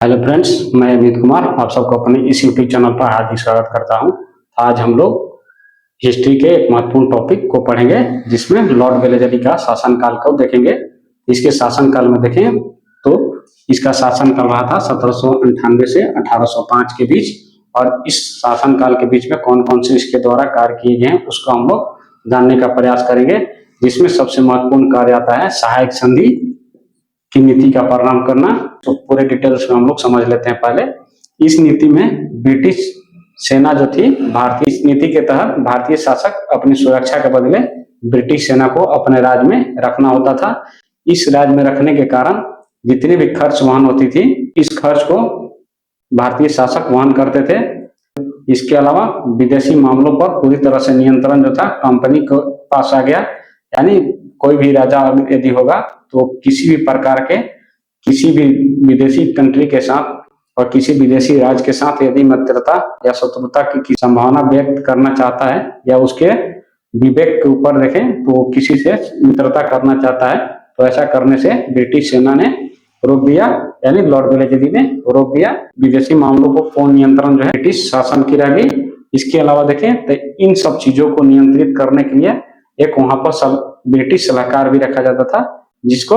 Hello friends, मैं अमित कुमार आप सबको अपने इस यूट्यूब चैनल पर हार्दिक स्वागत करता हूं। आज हम लोग हिस्ट्री के एक महत्वपूर्ण टॉपिक को पढ़ेंगे जिसमें लॉर्ड वेलेस्ली का शासनकाल को देखेंगे। इसके शासनकाल में देखें तो इसका शासनकाल रहा था 1798 से 1805 के बीच, और इस शासनकाल के बीच में कौन कौन से इसके द्वारा कार्य किए गए हैं उसको हम लोग जानने का प्रयास करेंगे। जिसमें सबसे महत्वपूर्ण कार्य आता है सहायक संधि की नीति का परिणाम करना। तो पूरे डिटेल्स में हम लोग समझ लेते हैं। पहले इस नीति में ब्रिटिश सेना जो थी भारतीय, इस नीति के तहत भारतीय शासक अपनी सुरक्षा के बदले ब्रिटिश सेना को अपने राज्य में रखना होता था। इस राज्य में रखने के कारण जितने भी खर्च वहन होती थी, इस खर्च को भारतीय शासक वहन करते थे। इसके अलावा विदेशी मामलों पर पूरी तरह से नियंत्रण जो था कंपनी के पास आ गया। यानी कोई भी राजा यदि होगा तो किसी भी प्रकार के किसी भी विदेशी कंट्री के साथ और किसी विदेशी राज्य के साथ यदि मित्रता या शत्रुता की संभावना व्यक्त करना चाहता है या उसके विवेक के ऊपर देखें तो किसी से मित्रता करना चाहता है, तो ऐसा करने से ब्रिटिश सेना ने रोक दिया। यानी लॉर्ड वेलेस्ली ने रोक दिया। विदेशी मामलों को पूर्ण नियंत्रण जो है ब्रिटिश शासन की रह गई। इसके अलावा देखें तो इन सब चीजों को नियंत्रित करने के लिए एक वहां पर ब्रिटिश सलाहकार भी रखा जाता था जिसको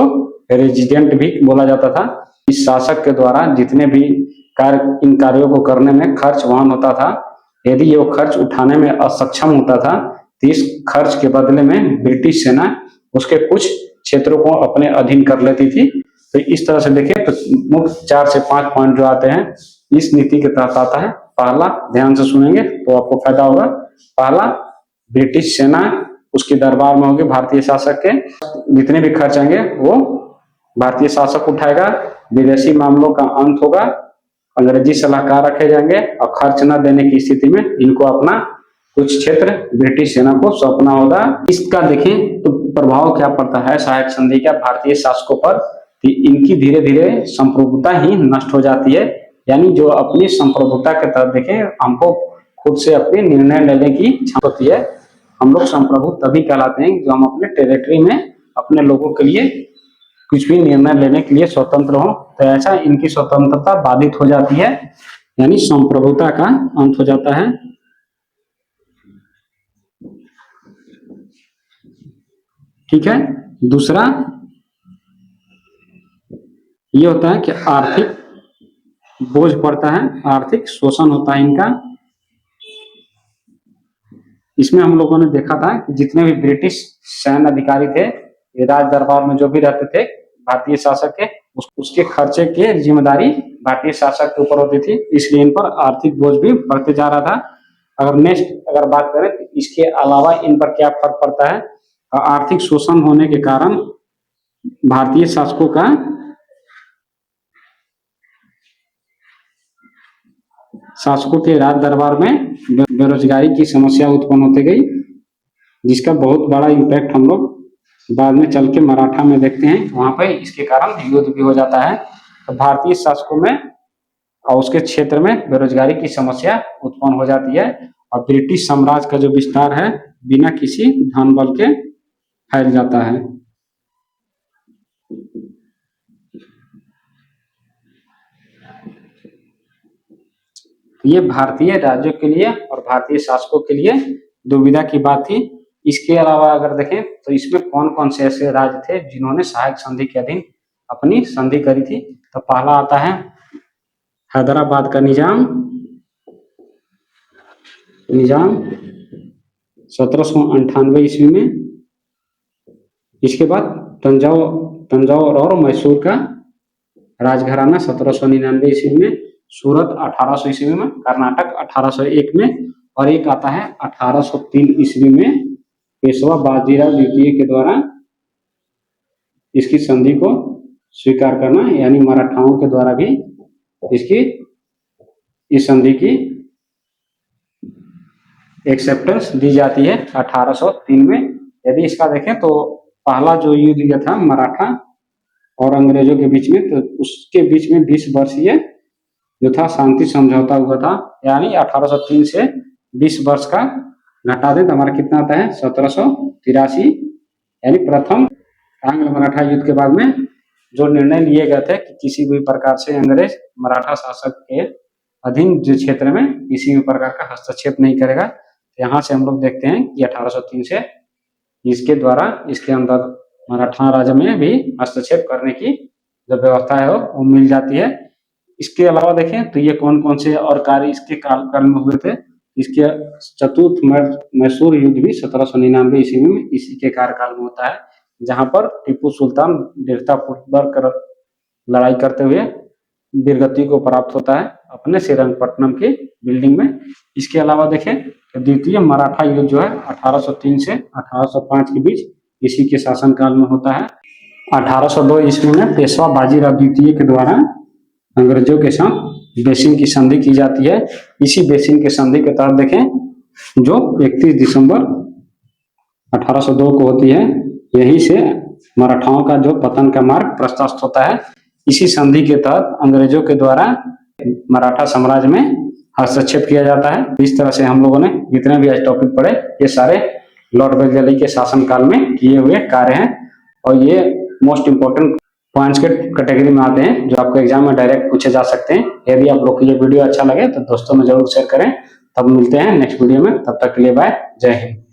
रेजिडेंट भी बोला जाता था। इस शासक के द्वारा जितने भी इन कार्यों को करने में खर्च वहन होता था, यदि ये खर्च उठाने में असक्षम होता था तो इस खर्च के बदले में ब्रिटिश सेना उसके कुछ क्षेत्रों को अपने अधीन कर लेती थी। तो इस तरह से देखें तो मुख्य 4 से 5 पॉइंट जो आते हैं इस नीति के तहत आता है। पहला, ध्यान से सुनेंगे तो आपको फायदा होगा। पहला, ब्रिटिश सेना उसके दरबार में होगी भारतीय शासक के, जितने भी खर्च आएंगे वो भारतीय शासक उठाएगा। विदेशी मामलों का अंत होगा, अंग्रेजी सलाहकार रखे जाएंगे और खर्च न देने की स्थिति में इनको अपना कुछ क्षेत्र ब्रिटिश सेना को सौंपना होगा। इसका देखें तो प्रभाव क्या पड़ता है सहायक संधि का भारतीय शासकों पर, इनकी धीरे धीरे संप्रभुता ही नष्ट हो जाती है। यानी जो अपनी संप्रभुता के तहत देखें हमको खुद से अपने निर्णय लेने की क्षमता होती है। हम लोग संप्रभु तभी कहलाते हैं जो हम अपने टेरिटरी में अपने लोगों के लिए कुछ भी निर्णय लेने के लिए स्वतंत्र हो। तो ऐसा इनकी स्वतंत्रता बाधित हो जाती है, यानी संप्रभुता का अंत हो जाता है। ठीक है। दूसरा ये होता है कि आर्थिक बोझ पड़ता है, आर्थिक शोषण होता है इनका। इसमें हम लोगों ने देखा था कि जितने भी ब्रिटिश सैन्य अधिकारी थे राज दरबार में जो भी रहते थे भारतीय शासक के, उसके खर्चे की जिम्मेदारी भारतीय शासक के ऊपर होती थी। इसलिए इन पर आर्थिक बोझ भी बढ़ते जा रहा था। अगर बात करें तो इसके अलावा इन पर क्या फर्क पड़ता है, आर्थिक शोषण होने के कारण भारतीय शासकों का शासकों के राज दरबार में बेरोजगारी की समस्या उत्पन्न होती गई, जिसका बहुत बड़ा इम्पैक्ट हम लोग बाद में चल के मराठा में देखते हैं। वहां पे इसके कारण युद्ध भी हो जाता है। तो भारतीय शासकों में और उसके क्षेत्र में बेरोजगारी की समस्या उत्पन्न हो जाती है और ब्रिटिश साम्राज्य का जो विस्तार है बिना किसी धन बल के फैल जाता है। ये भारतीय राज्यों के लिए और भारतीय शासकों के लिए दुविधा की बात थी। इसके अलावा अगर देखें तो इसमें कौन कौन से ऐसे राज्य थे जिन्होंने सहायक संधि के अधीन अपनी संधि करी थी। तो पहला आता है हैदराबाद का निजाम 1798 ईस्वी में। इसके बाद तंजौर और मैसूर का राजघराना 1799 ईस्वी में, सूरत 1800 ईस्वी में, कर्नाटक 1801 में, और एक आता है 1803 ईस्वी में पेशवा बाजीराव द्वितीय के द्वारा इसकी संधि को स्वीकार करना। यानी मराठाओं के द्वारा भी इस संधि की एक्सेप्टेंस दी जाती है 1803 में। यदि इसका देखें तो पहला जो युद्ध था मराठा और अंग्रेजों के बीच में, तो उसके बीच में 20 वर्षीय जो था शांति समझौता हुआ था। यानी 1803 से 20 वर्ष का घटा दे तो हमारा कितना आता है 1783। यानी प्रथम आंग्ल मराठा युद्ध के बाद में जो निर्णय लिए गए थे कि किसी भी प्रकार से अंग्रेज मराठा शासक के अधीन जो क्षेत्र में किसी भी प्रकार का हस्तक्षेप नहीं करेगा। यहाँ से हम लोग देखते हैं कि 1803 से इसके द्वारा इसके अंदर मराठा राज्य में भी हस्तक्षेप करने की जो व्यवस्था है वो मिल जाती है। इसके अलावा देखें तो ये कौन कौन से और कार्य इसके काल में हुए थे। इसके चतुर्थ मैसूर युद्ध भी 1799 ईस्वी में इसी के कार्यकाल में होता है, जहां पर टीपू सुल्तान डेल्टापुर लड़ाई करते हुए वीरगति को प्राप्त होता है अपने श्रीरंगपट्टनम की बिल्डिंग में। इसके अलावा देखें तो द्वितीय मराठा युद्ध जो है 1803 से 1805 के बीच इसी के शासनकाल में होता है। 1802 ईस्वी में पेशवा बाजीराव द्वितीय के द्वारा अंग्रेजों के साथ बेसिन की संधि की जाती है। इसी बेसिन के संधि के तहत देखें जो 31 दिसंबर 1802 को होती है, यहीं से मराठाओं का जो पतन का मार्ग प्रशस्त होता है। इसी संधि के तहत अंग्रेजों के द्वारा मराठा साम्राज्य में हस्तक्षेप किया जाता है। इस तरह से हम लोगों ने जितने भी आज टॉपिक पढ़े ये सारे लॉर्ड वेलेस्ली के शासनकाल में किए हुए कार्य हैं और ये मोस्ट इंपोर्टेंट पॉइंट्स के कैटेगरी में आते हैं जो आपको एग्जाम में डायरेक्ट पूछे जा सकते हैं। यदि आप लोग को ये वीडियो अच्छा लगे तो दोस्तों में जरूर शेयर करें। तब मिलते हैं नेक्स्ट वीडियो में, तब तक के लिए बाय, जय हिंद।